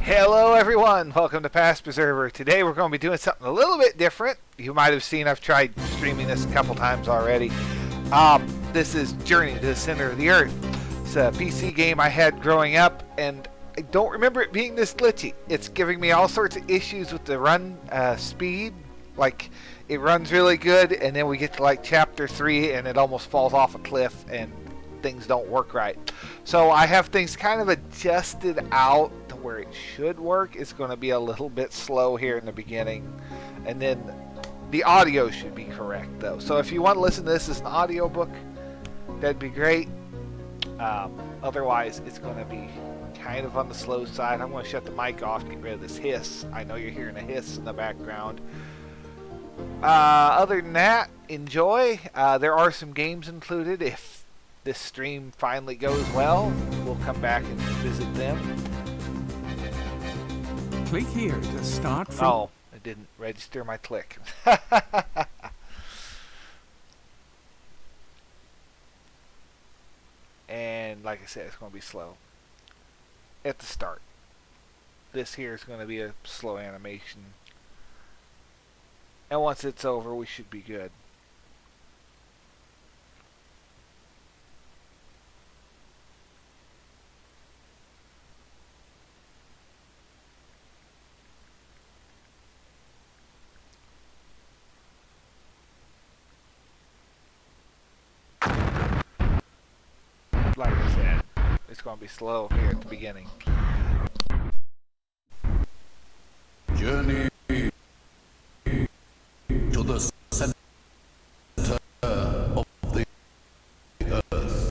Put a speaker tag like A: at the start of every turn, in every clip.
A: Hello everyone, welcome to Past Preserver. Today we're going to be doing something a little bit different. You might have seen I've tried streaming this a couple times already. This is Journey to the Center of the Earth. It's a PC game I had growing up and I don't remember it being this glitchy. It's giving me all sorts of issues with the run speed. Like, it runs really good and then we get to like chapter 3 and it almost falls off a cliff and things don't work right. So I have things kind of adjusted out to where it should work. It's going to be a little bit slow here in the beginning, and then the audio should be correct though. So if you want to listen to this as an audiobook, that'd be great. Otherwise it's going to be kind of on the slow side. I'm going to shut the mic off to get rid of this hiss. I know you're hearing a hiss in the background. Other than that, enjoy. There are some games included. If this stream finally goes well, we'll come back and visit them.
B: Click here to start from...
A: Oh, it didn't register my click. And like I said, it's going to be slow at the start. This here is going to be a slow animation. And once it's over, we should be good. Like I said, it's going to be slow here at the beginning.
C: Journey to the center of the earth.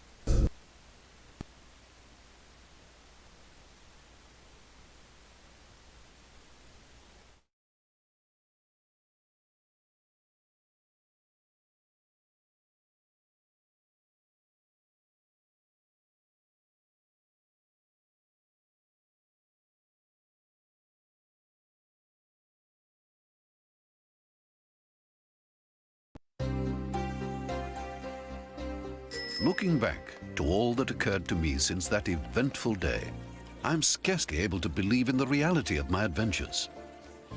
C: Looking back to all that occurred to me since that eventful day, I'm scarcely able to believe in the reality of my adventures.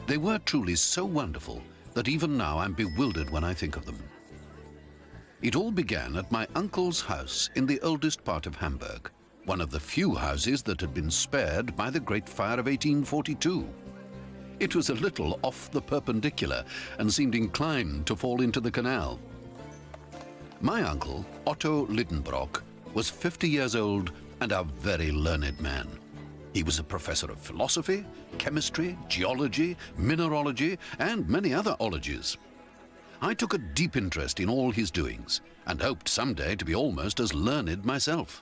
C: They were truly so wonderful that even now I'm bewildered when I think of them. It all began at my uncle's house in the oldest part of Hamburg, one of the few houses that had been spared by the Great Fire of 1842. It was a little off the perpendicular and seemed inclined to fall into the canal. My uncle, Otto Lidenbrock, was 50 years old and a very learned man. He was a professor of philosophy, chemistry, geology, mineralogy, and many other ologies. I took a deep interest in all his doings and hoped someday to be almost as learned myself.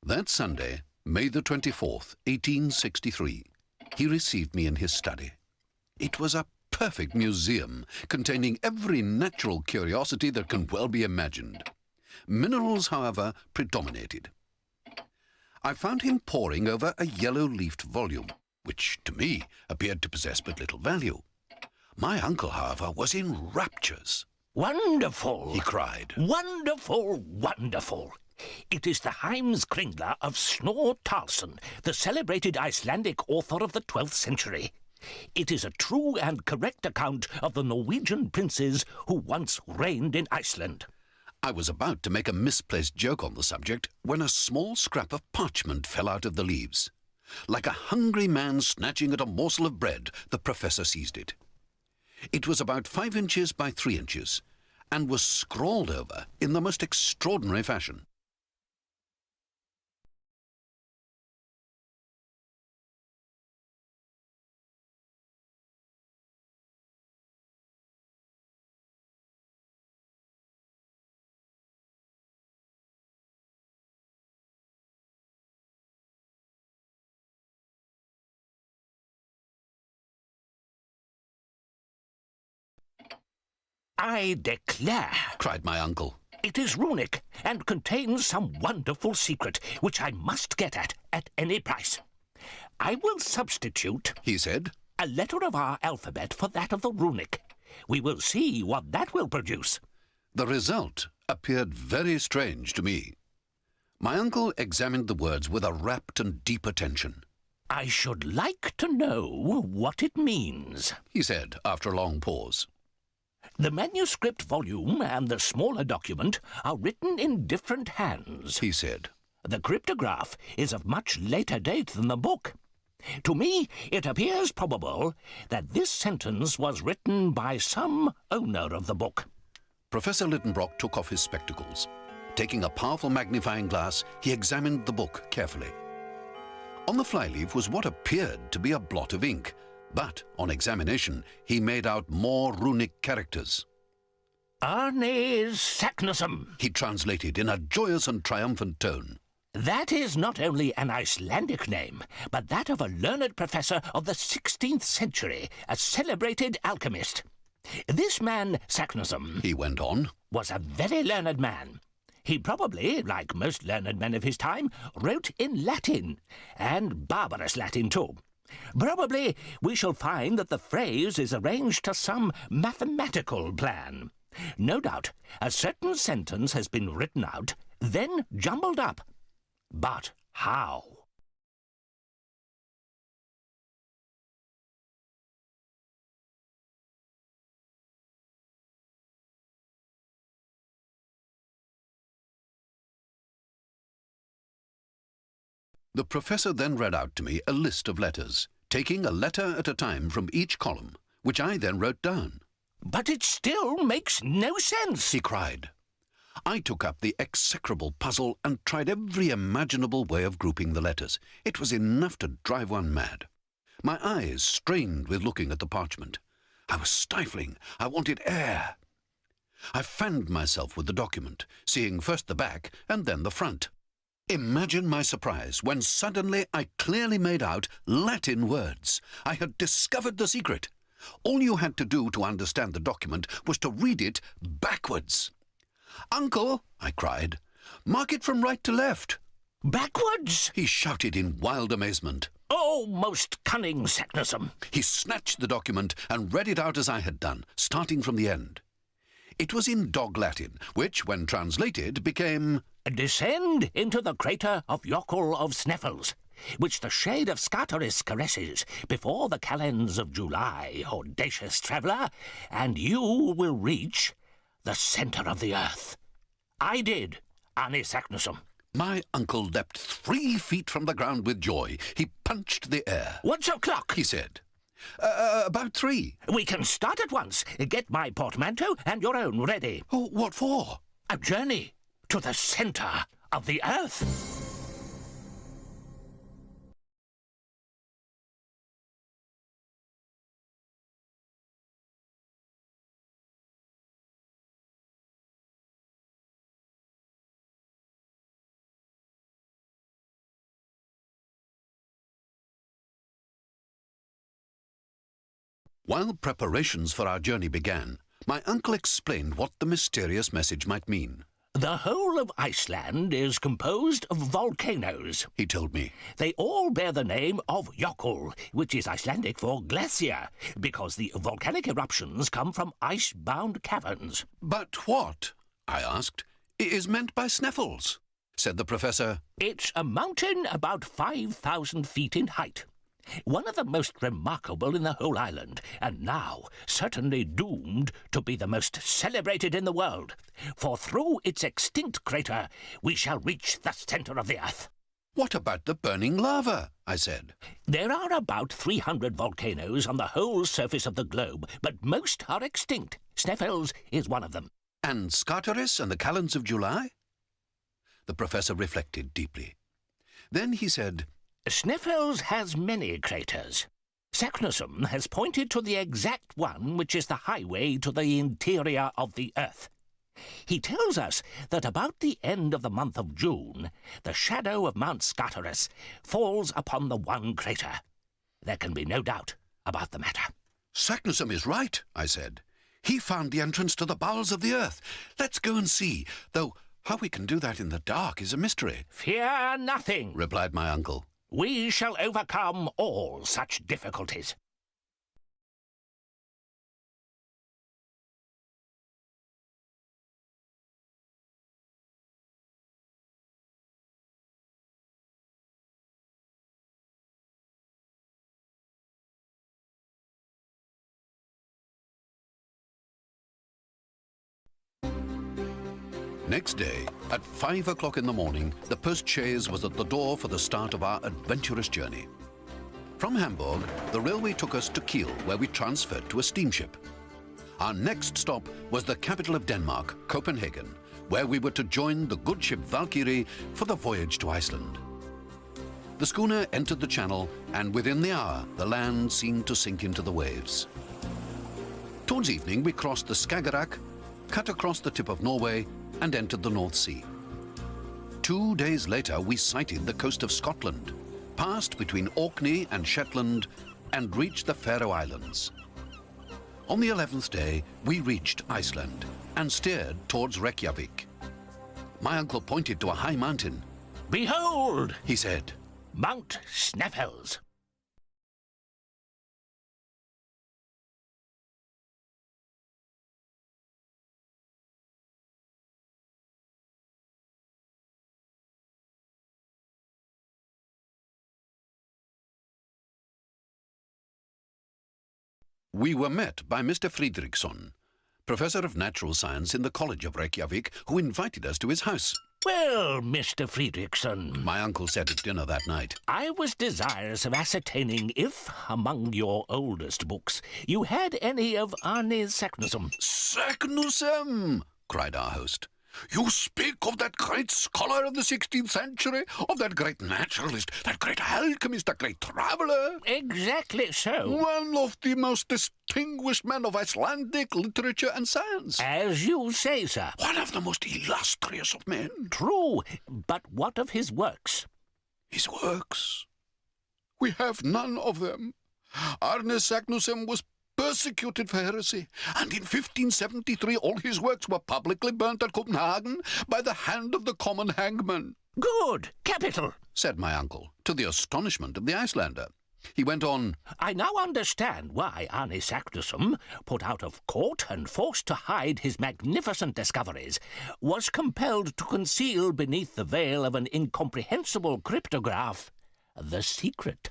C: That Sunday, May the 24th, 1863, he received me in his study. It was a perfect museum containing every natural curiosity that can well be imagined. Minerals, however, predominated. I found him poring over a yellow-leafed volume, which to me appeared to possess but little value. My uncle, however, was in raptures.
D: "Wonderful!"
C: He cried.
D: "Wonderful, wonderful! It is the Heimskringla of Snorre Tarlsson, the celebrated Icelandic author of the 12th century. It is a true and correct account of the Norwegian princes who once reigned in Iceland."
C: I was about to make a misplaced joke on the subject when a small scrap of parchment fell out of the leaves. Like a hungry man snatching at a morsel of bread, the professor seized it. It was about 5 inches by 3 inches and was scrawled over in the most extraordinary fashion.
D: I declare,
C: cried my uncle.
D: it is runic and contains some wonderful secret which I must get at any price. I will substitute,
C: He said.
D: a letter of our alphabet for that of the runic. We will see what that will produce.
C: The result appeared very strange to me. My uncle examined the words with a rapt and deep attention.
D: I should like to know what it means.
C: He said after a long pause.
D: The manuscript volume and the smaller document are written in different hands.
C: He said.
D: The cryptograph is of much later date than the book. To me, it appears probable that this sentence was written by some owner of the book.
C: Professor Littenbrock took off his spectacles. Taking a powerful magnifying glass, he examined the book carefully. On the flyleaf was what appeared to be a blot of ink, but on examination he made out more runic characters.
D: Arne Saknussemm.
C: He translated in a joyous and triumphant tone.
D: That is not only an Icelandic name, but that of a learned professor of the 16th century, a celebrated alchemist. This man, Saknussemm,
C: He went on.
D: was a very learned man. He probably, like most learned men of his time, wrote in Latin, and barbarous Latin too. Probably we shall find that the phrase is arranged to some mathematical plan. No doubt a certain sentence has been written out, then jumbled up. But how?
C: The professor then read out to me a list of letters, taking a letter at a time from each column, which I then wrote down.
D: But it still makes no sense.
C: He cried. I took up the execrable puzzle and tried every imaginable way of grouping the letters. It was enough to drive one mad. My eyes strained with looking at the parchment. I was stifling. I wanted air. I fanned myself with the document, seeing first the back and then the front. Imagine my surprise when suddenly I clearly made out Latin words. I had discovered the secret. All you had to do to understand the document was to read it backwards. "Uncle," I cried, "mark it from right to left."
D: Backwards?
C: He shouted in wild amazement.
D: Oh, most cunning Saknussemm.
C: He snatched the document and read it out as I had done, starting from the end. It was in dog Latin, which, when translated, became...
D: Descend into the crater of Jokul of Sneffels, which the shade of Scartaris caresses before the calends of July, audacious traveller, and you will reach the centre of the earth. I did, Arne Saknussemm.
C: My uncle leapt 3 feet from the ground with joy. He punched the air.
D: What's o'clock?
C: He said. About 3.
D: We can start at once. Get my portmanteau and your own ready.
C: Oh, what for?
D: A journey to the centre of the earth.
C: While preparations for our journey began, my uncle explained what the mysterious message might mean.
D: The whole of Iceland is composed of volcanoes.
C: He told me.
D: They all bear the name of Jokul, which is Icelandic for glacier, because the volcanic eruptions come from ice-bound caverns.
C: But what, I asked, is meant by Sneffels? Said the professor.
D: It's a mountain about 5,000 feet in height. One of the most remarkable in the whole island, and now certainly doomed to be the most celebrated in the world. For through its extinct crater we shall reach the centre of the earth.
C: What about the burning lava? I said.
D: There are about 300 volcanoes on the whole surface of the globe, but most are extinct. Sneffels is one of them.
C: And Scartaris and the calends of July? The professor reflected deeply. Then he said,
D: Sneffels has many craters. Saknussemm has pointed to the exact one which is the highway to the interior of the earth. He tells us that about the end of the month of June, the shadow of Mount Scartaris falls upon the one crater. There can be no doubt about the matter.
C: Saknussemm is right, I said. He found the entrance to the bowels of the earth. Let's go and see, though how we can do that in the dark is a mystery.
D: Fear nothing,
C: Replied my uncle.
D: We shall overcome all such difficulties.
C: Next day, at 5 o'clock in the morning, the post-chaise was at the door for the start of our adventurous journey. From Hamburg, the railway took us to Kiel, where we transferred to a steamship. Our next stop was the capital of Denmark, Copenhagen, where we were to join the good ship Valkyrie for the voyage to Iceland. The schooner entered the channel, and within the hour, the land seemed to sink into the waves. Towards evening, we crossed the Skagerrak, cut across the tip of Norway, and entered the North Sea. 2 days later, we sighted the coast of Scotland, passed between Orkney and Shetland, and reached the Faroe Islands. On the 11th day, we reached Iceland and steered towards Reykjavik. My uncle pointed to a high mountain.
D: Behold,
C: He said,
D: Mount Sneffels.
C: We were met by Mr. Fridriksson, Professor of Natural Science in the College of Reykjavik, who invited us to his house.
D: Well, Mr. Fridriksson,
C: My uncle said at dinner that night.
D: I was desirous of ascertaining if, among your oldest books, you had any of Arne Saknussemm.
C: Saknussemm! Cried our host. You speak of that great scholar of the 16th century, of that great naturalist, that great alchemist, that great traveller.
D: Exactly so.
C: One of the most distinguished men of Icelandic literature and science.
D: As you say, sir.
C: One of the most illustrious of men.
D: True, but what of his works?
C: His works? We have none of them. Arne Saknussemm was persecuted for heresy, and in 1573 all his works were publicly burnt at Copenhagen by the hand of the common hangman.
D: Good, capital,
C: Said my uncle, to the astonishment of the Icelander. He went on,
D: I now understand why Arne Saknussemm, put out of court and forced to hide his magnificent discoveries, was compelled to conceal beneath the veil of an incomprehensible cryptograph the secret.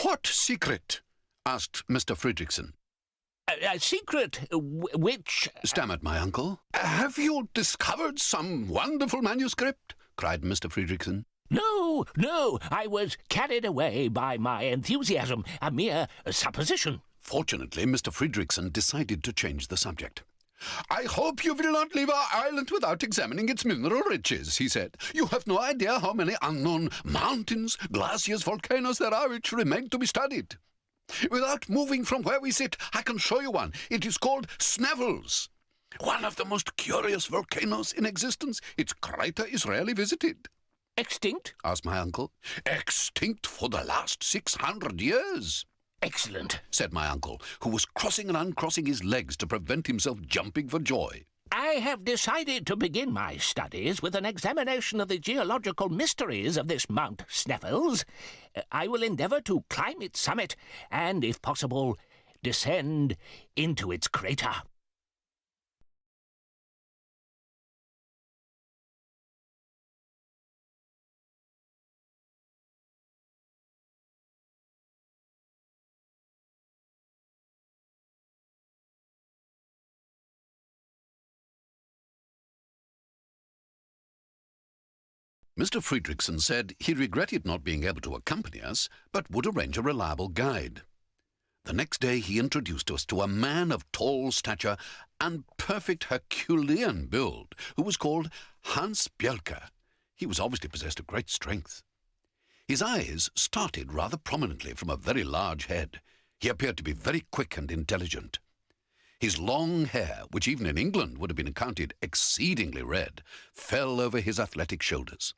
C: What secret? Asked Mr. Fridriksson.
D: A secret which...
C: Stammered my uncle. Have you discovered some wonderful manuscript? Cried Mr. Fridriksson.
D: No, I was carried away by my enthusiasm, a mere supposition.
C: Fortunately, Mr. Fridriksson decided to change the subject. I hope you will not leave our island without examining its mineral riches, he said. You have no idea how many unknown mountains, glaciers, volcanoes there are which remain to be studied. Without moving from where we sit, I can show you one. It is called Sneffels, one of the most curious volcanoes in existence. Its crater is rarely visited.
D: Extinct?
C: Asked my uncle. Extinct for the last 600 years.
D: Excellent,
C: Said my uncle, who was crossing and uncrossing his legs to prevent himself jumping for joy.
D: I have decided to begin my studies with an examination of the geological mysteries of this Mount Sneffels. I will endeavour to climb its summit and, if possible, descend into its crater.
C: Mr. Fridriksson said he regretted not being able to accompany us, but would arrange a reliable guide. The next day he introduced us to a man of tall stature and perfect Herculean build, who was called Hans Bjelke. He was obviously possessed of great strength. His eyes started rather prominently from a very large head. He appeared to be very quick and intelligent. His long hair, which even in England would have been accounted exceedingly red, fell over his athletic shoulders.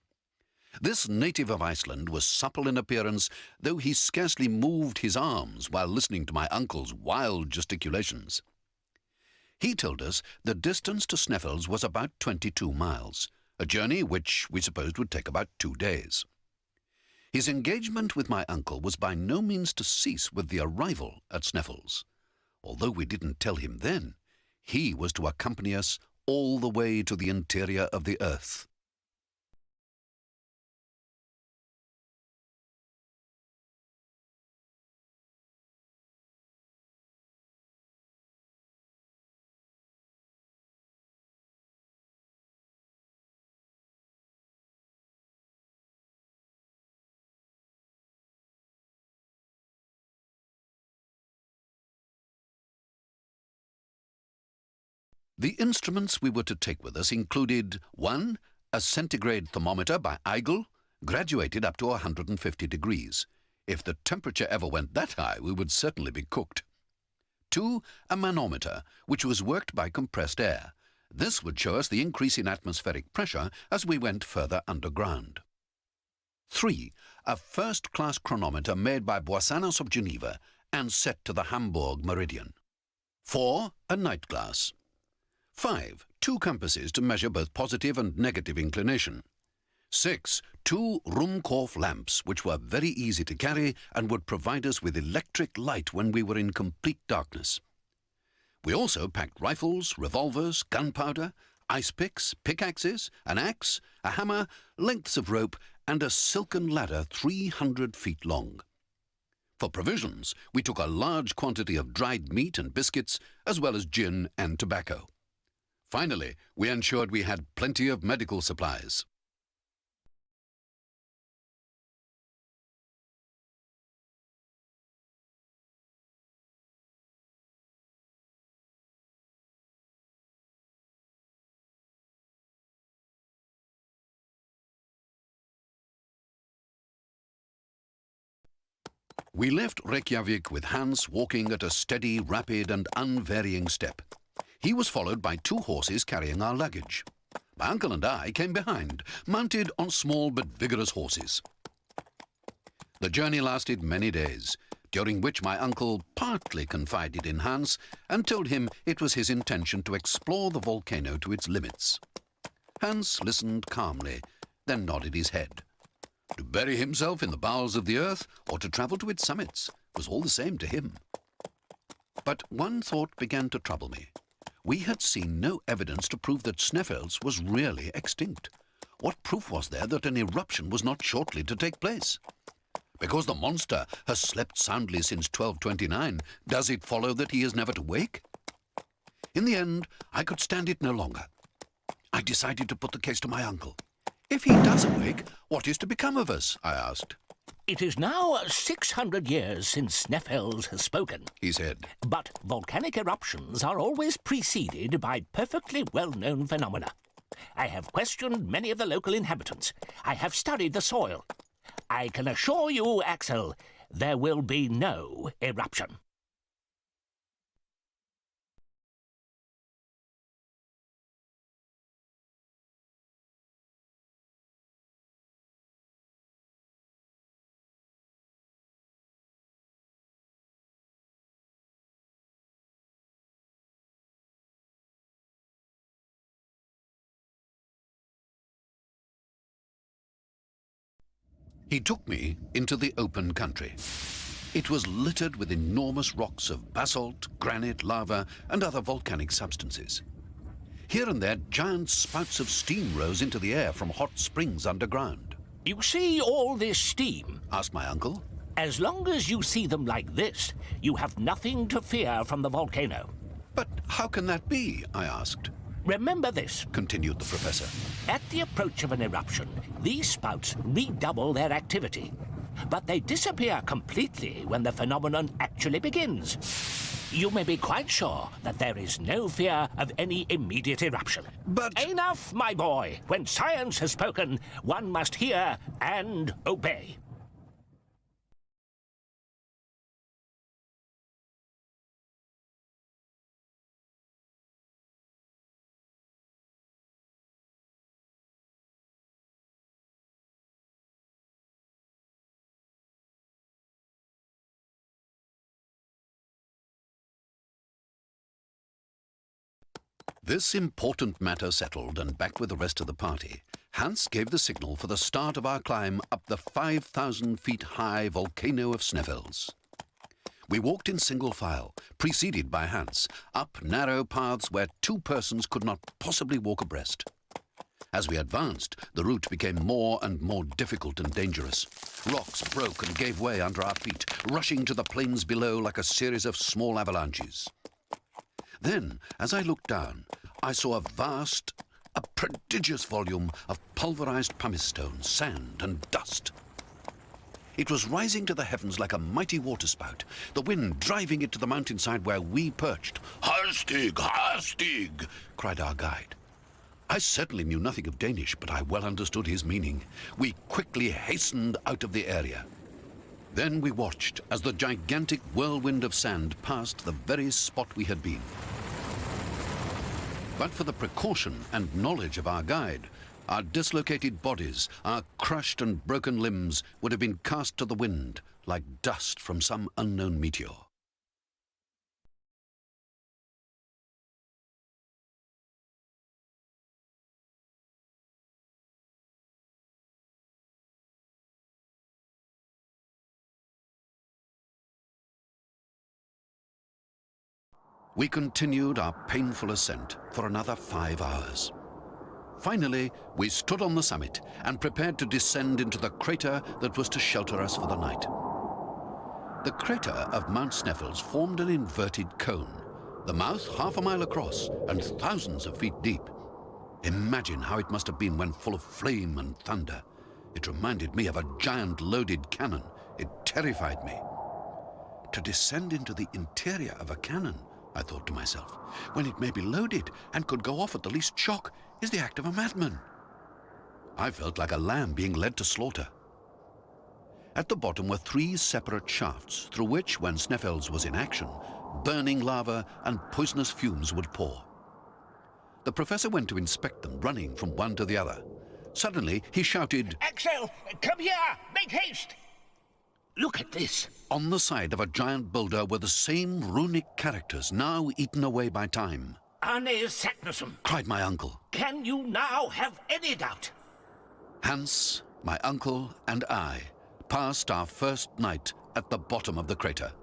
C: This native of Iceland was supple in appearance, though he scarcely moved his arms while listening to my uncle's wild gesticulations. He told us the distance to Sneffels was about 22 miles, a journey which we supposed would take about 2 days. His engagement with my uncle was by no means to cease with the arrival at Sneffels. Although we didn't tell him then, he was to accompany us all the way to the interior of the earth. The instruments we were to take with us included 1. A centigrade thermometer by Eigel, graduated up to 150 degrees. If the temperature ever went that high, we would certainly be cooked. 2. A manometer, which was worked by compressed air. This would show us the increase in atmospheric pressure as we went further underground. 3. A first-class chronometer made by Boissanos of Geneva and set to the Hamburg meridian. 4. A night glass. 5. 2 compasses to measure both positive and negative inclination. 6. 2 Ruhmkorff lamps, which were very easy to carry and would provide us with electric light when we were in complete darkness. We also packed rifles, revolvers, gunpowder, ice picks, pickaxes, an axe, a hammer, lengths of rope, and a silken ladder 300 feet long. For provisions, we took a large quantity of dried meat and biscuits, as well as gin and tobacco. Finally, we ensured we had plenty of medical supplies. We left Reykjavik with Hans walking at a steady, rapid and unvarying step. He was followed by 2 horses carrying our luggage. My uncle and I came behind, mounted on small but vigorous horses. The journey lasted many days, during which my uncle partly confided in Hans and told him it was his intention to explore the volcano to its limits. Hans listened calmly, then nodded his head. To bury himself in the bowels of the earth or to travel to its summits was all the same to him. But one thought began to trouble me. We had seen no evidence to prove that Sneffels was really extinct. What proof was there that an eruption was not shortly to take place? Because the monster has slept soundly since 1229, does it follow that he is never to wake? In the end, I could stand it no longer. I decided to put the case to my uncle. If he does awake, what is to become of us? I asked.
D: It is now 600 years since Sneffels has spoken,
C: He said.
D: But volcanic eruptions are always preceded by perfectly well-known phenomena. I have questioned many of the local inhabitants. I have studied the soil. I can assure you, Axel, there will be no eruption.
C: He took me into the open country. It was littered with enormous rocks of basalt, granite, lava, and other volcanic substances. Here and there, giant spouts of steam rose into the air from hot springs underground.
D: You see all this steam?
C: Asked my uncle.
D: As long as you see them like this, you have nothing to fear from the volcano.
C: But how can that be? I asked.
D: Remember this.
C: Continued the professor.
D: At the approach of an eruption, these spouts redouble their activity. But they disappear completely when the phenomenon actually begins. You may be quite sure that there is no fear of any immediate eruption.
C: But...
D: Enough, my boy! When science has spoken, one must hear and obey.
C: This important matter settled and back with the rest of the party, Hans gave the signal for the start of our climb up the 5,000 feet high volcano of Sneffels. We walked in single file, preceded by Hans, up narrow paths where two persons could not possibly walk abreast. As we advanced, the route became more and more difficult and dangerous. Rocks broke and gave way under our feet, rushing to the plains below like a series of small avalanches. Then, as I looked down, I saw a prodigious volume of pulverized pumice stone, sand and dust. It was rising to the heavens like a mighty waterspout, the wind driving it to the mountainside where we perched. "Hastig, hastig!" cried our guide. I certainly knew nothing of Danish, but I well understood his meaning. We quickly hastened out of the area. Then we watched as the gigantic whirlwind of sand passed the very spot we had been. But for the precaution and knowledge of our guide, our dislocated bodies, our crushed and broken limbs would have been cast to the wind like dust from some unknown meteor. We continued our painful ascent for another 5 hours. Finally, we stood on the summit and prepared to descend into the crater that was to shelter us for the night. The crater of Mount Sneffels formed an inverted cone, the mouth 1/2 mile across and thousands of feet deep. Imagine how it must have been when full of flame and thunder. It reminded me of a giant loaded cannon. It terrified me. To descend into the interior of a cannon, I thought to myself, when it may be loaded and could go off at the least shock, is the act of a madman. I felt like a lamb being led to slaughter. At the bottom were 3 separate shafts through which, when Sneffels was in action, burning lava and poisonous fumes would pour. The professor went to inspect them, running from one to the other. Suddenly, he shouted,
D: Axel, come here! Make haste! Look at this.
C: On the side of a giant boulder were the same runic characters, now eaten away by time.
D: Arne Saknussemm,
C: Cried my uncle.
D: can you now have any doubt?
C: Hans, my uncle, and I passed our first night at the bottom of the crater.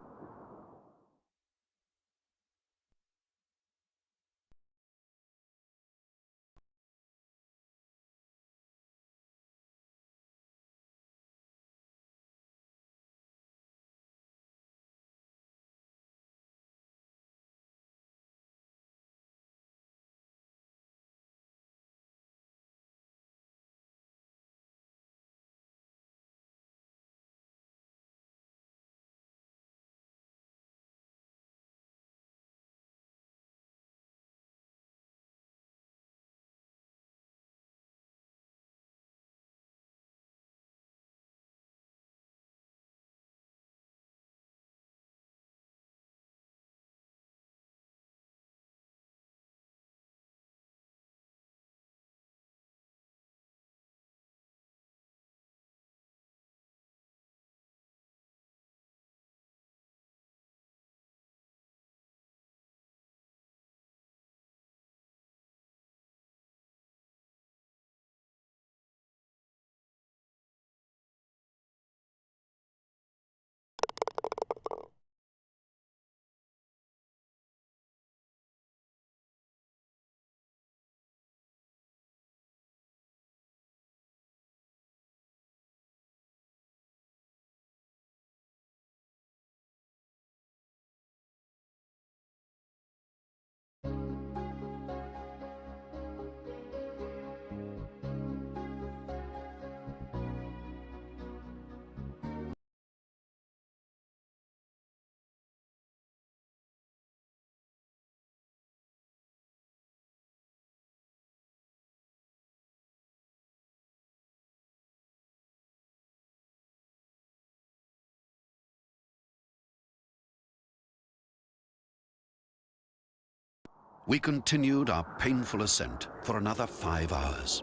C: We continued our painful ascent for another 5 hours.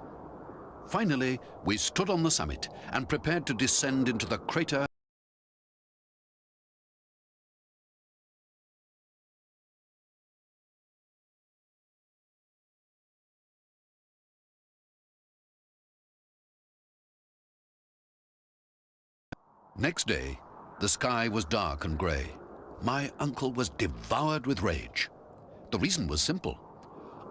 C: Finally, we stood on the summit and prepared to descend into the crater Next day, the sky was dark and grey. My uncle was devoured with rage. The reason was simple.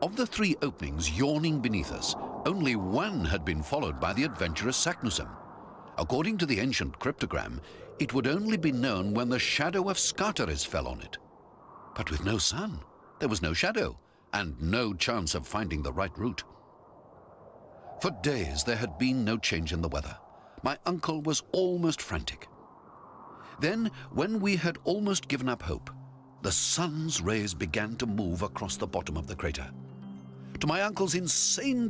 C: Of the 3 openings yawning beneath us, only one had been followed by the adventurous Saknussemm. According to the ancient cryptogram, it would only be known when the shadow of Scartaris fell on it. But with no sun, there was no shadow, and no chance of finding the right route. For days there had been no change in the weather. My uncle was almost frantic. Then, when we had almost given up hope, the sun's rays began to move across the bottom of the crater. To my uncle's insane